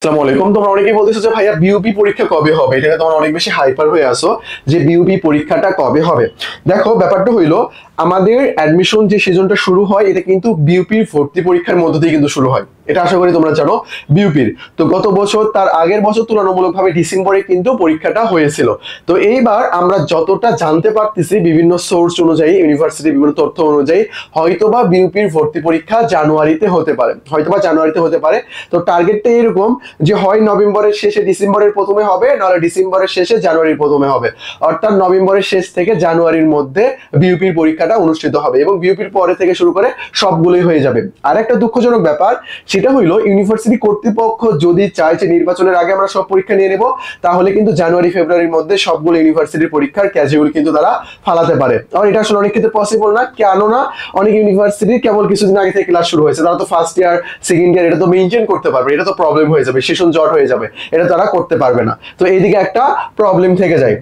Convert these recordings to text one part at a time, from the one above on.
আসসালামু আলাইকুম। তোমরা অনেকেই বলতেছো যে ভাইয়া বিউপি পরীক্ষা কবে হবে, এটা তোমরা অনেক বেশি হাইপার হয়ে আসো যে বিউপি পরীক্ষাটা কবে হবে। দেখো ব্যাপারটা হইলো, আমাদের অ্যাডমিশন যে সিজনটা শুরু হয় এটা কিন্তু বিউপির ভর্তি পরীক্ষার মধ্য দিয়ে কিন্তু শুরু হয়, এটা আশা করি তোমরা জানো। বিউপির তো গত বছর তার আগের বছর তুলনামূলকভাবে ডিসেম্বরে কিন্তু পরীক্ষাটা হয়েছিল। তো এইবার আমরা যতটা জানতে পারতেছি বিভিন্ন সোর্স অনুযায়ী, ইউনিভার্সিটির বিভিন্ন তথ্য অনুযায়ী, হয়তোবা বিউপির ভর্তি পরীক্ষা জানুয়ারিতে হতে পারে, হয়তোবা জানুয়ারিতে হতে পারে। তো টার্গেটটা এরকম যে হয় নভেম্বরের শেষে ডিসেম্বরের প্রথমে হবে, নাহলে ডিসেম্বরের শেষে জানুয়ারির প্রথমে হবে। অর্থাৎ নভেম্বরের শেষ থেকে জানুয়ারির মধ্যে বিউপির পরীক্ষাটা অনুষ্ঠিত হবে এবং বিউপির পরে থেকে শুরু করে সবগুলোই হয়ে যাবে। আর একটা দুঃখজনক ব্যাপার সেটা হইলো, ইউনিভার্সিটি কর্তৃপক্ষ যদি চায় যে নির্বাচনের আগে আমরা সব পরীক্ষা নিয়ে নেব, তাহলে কিন্তু জানুয়ারি ফেব্রুয়ারির মধ্যে সবগুলো ইউনিভার্সিটির পরীক্ষার ক্যাজুয়াল কিন্তু তারা ফালাতে পারে। আর এটা আসলে অনেক ক্ষেত্রে পসিবল না। কেননা অনেক ইউনিভার্সিটি কেবল কিছুদিন আগে থেকে ক্লাস শুরু হয়েছে, তারা তো ফার্স্ট ইয়ার সেকেন্ড ইয়ার এটা তো মেনটেন করতে পারবে, এটা তো প্রবলেম হয়ে যাবে, সেশন জট হয়ে যাবে, এটা তারা করতে পারবে না। তো এইদিকে একটা প্রবলেম থেকে যায়।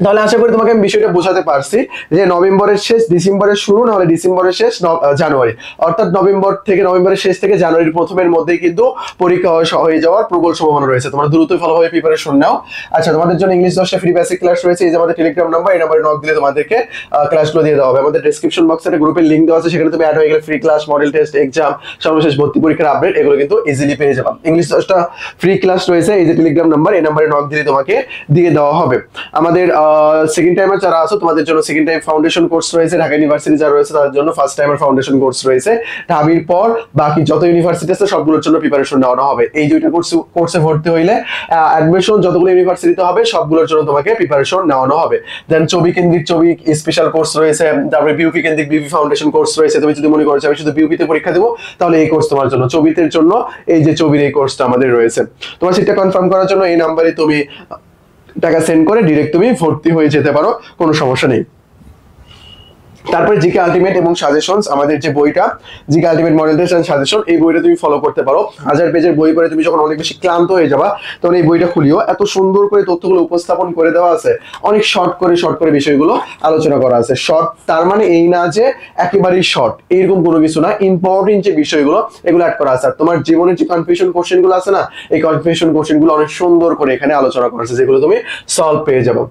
তাহলে আশা করি তোমাকে আমি বিষয়টা বোঝাতে পারছি যে নভেম্বরের শেষ ডিসেম্বরের শুরু, নাহলে ডিসেম্বরের শেষ জানুয়ারি, অর্থাৎ নভেম্বরের শেষ থেকে জানুয়ারির প্রথমের মধ্যেই কিন্তু পরীক্ষা হয়ে যাওয়ার প্রবল সম্ভাবনা রয়েছে। তোমরা দ্রুতই ভালোভাবে প্রিপারেশন নাও। আচ্ছা, তোমাদের জন্য ইংলিশ 10টা ফ্রি বেসিক ক্লাস রয়েছে, এই যে আমাদের টেলিগ্রাম নাম্বার, এই নাম্বারে নক দিলে তোমাদেরকে ক্লাসগুলো দিয়ে দেওয়া হবে। আমাদের ডেসক্রিপশন বক্সে একটা গ্রুপের লিংক দেওয়া আছে, সেখানে তুমি অ্যাড হয়ে গেলে free class, model test, exam, সর্বশেষ ভর্তি পরীক্ষার আপডেট এগুলো কিন্তু ইজিলি পেয়ে যাবে। ইংলিশ 10টা ফ্রি ক্লাস রয়েছে, এই যে টেলিগ্রাম নাম্বার, এই নাম্বারে নক দিলে তোমাকে দিয়ে দেওয়া হবে। আমাদের সেকেন্ড টাইমার যারা আছো তোমাদের জন্য সেকেন্ড টাইম ফাউন্ডেশন কোর্স রয়েছে, ঢাকা ইউনিভার্সিটি যারা রয়েছে তাদের জন্য ফার্স্ট টাইমার ফাউন্ডেশন কোর্স রয়েছে। ঢাবির পর বাকি যত ইউনিভার্সিটি আছে সবগুলোর জন্য প্রিপারেশন নেওয়া হবে। এই দুইটা কোর্সে ভর্তি হইলে অ্যাডমিশন যতগুলো ইউনিভার্সিটিতে হবে সবগুলোর জন্য তোমাকে প্রিপারেশন নেওয়ানো হবে। দেন ছবি কেন্দ্রিক ছবি স্পেশাল কোর্স রয়েছে, তারপরে বিউপি কেন্দ্রিক বিউপি ফাউন্ডেশন কোর্স রয়েছে। তুমি যদি মনে করো আমি শুধু বিউপিতে পরীক্ষা দেবো, তাহলে এই কোর্স তোমার জন্য। ছবিতে জন্য এই যে ছবির এই কোর্সটা আমাদের রয়েছে। তোমার সেটা কনফার্ম করার জন্য এই নাম্বারে তুমি টাকা সেন্ড করে ডিরেক্ট তুমি ভর্তি হয়ে যেতে পারো, কোনো সমস্যা নেই। তারপরে জিকে আলটিমেট এবং সাজেশনস, আমাদের যে বইটা GK ultimate model test and suggestion, এই বইটা তুমি ফলো করতে পারো। 1000 পেজের বই পড়ে তুমি যখন অনেক বেশি ক্লান্ত হয়ে যাবা, তখন এই বইটা খুলিও, এত সুন্দর করে তথ্যগুলো উপস্থাপন করে দেওয়া আছে, অনেক শর্ট করে বিষয়গুলো আলোচনা করা আছে। শর্ট তার মানে এই না যে একেবারেই শর্ট, এইরকম কোনো কিছু না, ইম্পর্টেন্ট যে বিষয়গুলো এগুলো অ্যাড করা আছে। আর তোমার জীবনের যে কনফিউশন কোশ্চেন গুলো আছে না, এই কনফিউশন কোশ্চেন গুলো অনেক সুন্দর করে এখানে আলোচনা করা আছে, যেগুলো তুমি সলভ পেয়ে যাবো।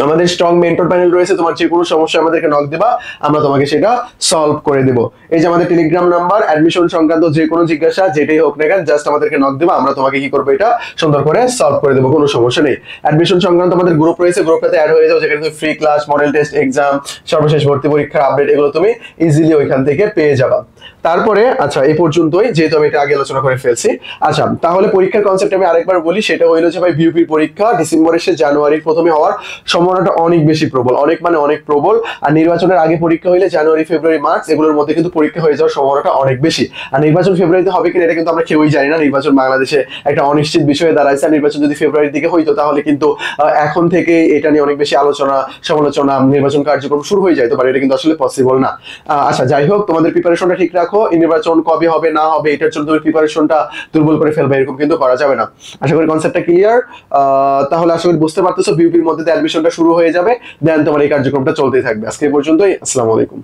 আমাদের স্ট্রং মেন্টর প্যানেল রয়েছে, তোমার যে কোনো সমস্যা আমাদেরকে নক দিবা, আমরা তোমাকে সেটা সলভ করে দেব। এই যে আমাদের টেলিগ্রাম নাম্বার, অ্যাডমিশন সংক্রান্ত যে কোনো জিজ্ঞাসা যেটাই হোক না কেন, জাস্ট আমাদেরকে নক দিবা, আমরা তোমাকে কি করবো এটা সুন্দর করে সলভ করে দেবো, কোনো সমস্যা নেই। অ্যাডমিশন সংক্রান্ত আমাদের গ্রুপ রয়েছে, গ্রুপটাতে অ্যাড হয়ে যাও, যেখানে তুমি free class, model test, exam, সর্বশেষ ভর্তি পরীক্ষার আপডেট এগুলো তুমি ইজিলি ওইখান থেকে পেয়ে যাবা। তারপরে আচ্ছা, এই পর্যন্তই, যেহেতু আমি এটা আগে আলোচনা করে ফেলছি। আচ্ছা, তাহলে পরীক্ষার কনসেপ্ট আমি আরেকবার বলি, সেটা হইলো যে ভাই বিউপির পরীক্ষা ডিসেম্বরের শেষে জানুয়ারির প্রথমে হওয়ার সম্ভাবনাটা অনেক বেশি প্রবল, অনেক মানে অনেক প্রবল। আর নির্বাচনের আগে পরীক্ষা হইলে জানুয়ারি ফেব্রুয়ারি মার্চ এগুলোর মধ্যে কিন্তু পরীক্ষা হয়ে যাওয়ার সম্ভাবনাটা অনেক বেশি। আর নির্বাচন ফেব্রুয়ারিতে হবে কিনা এটা কিন্তু আমরা কেউই জানি না। নির্বাচন বাংলাদেশে একটা অনিশ্চিত বিষয়ে দাঁড়াইছে। আর নির্বাচন যদি ফেব্রুয়ারির দিকে হইতো, তাহলে কিন্তু এখন থেকে এটা নিয়ে অনেক বেশি আলোচনা সমালোচনা, নির্বাচন কার্যক্রম শুরু হয়ে যাইতে পারে, এটা কিন্তু আসলে পসিবল না। আচ্ছা, যাই হোক, তোমাদের প্রিপারেশনটা ঠিক রাখো। নির্বাচন কবে হবে না হবে এটার জন্য তুমি প্রিপারেশনটা দুর্বল করে ফেলবে, এরকম কিন্তু করা যাবে না। আশা করি কনসেপ্টটা ক্লিয়ার। তাহলে আশা করি বুঝতে পারতেছো, বিউপির মধ্যে অ্যাডমিশনটা শুরু হয়ে যাবে, দেন তোমার এই কার্যক্রমটা চলতেই থাকবে। আজকে এই পর্যন্তই, আসসালামু আলাইকুম।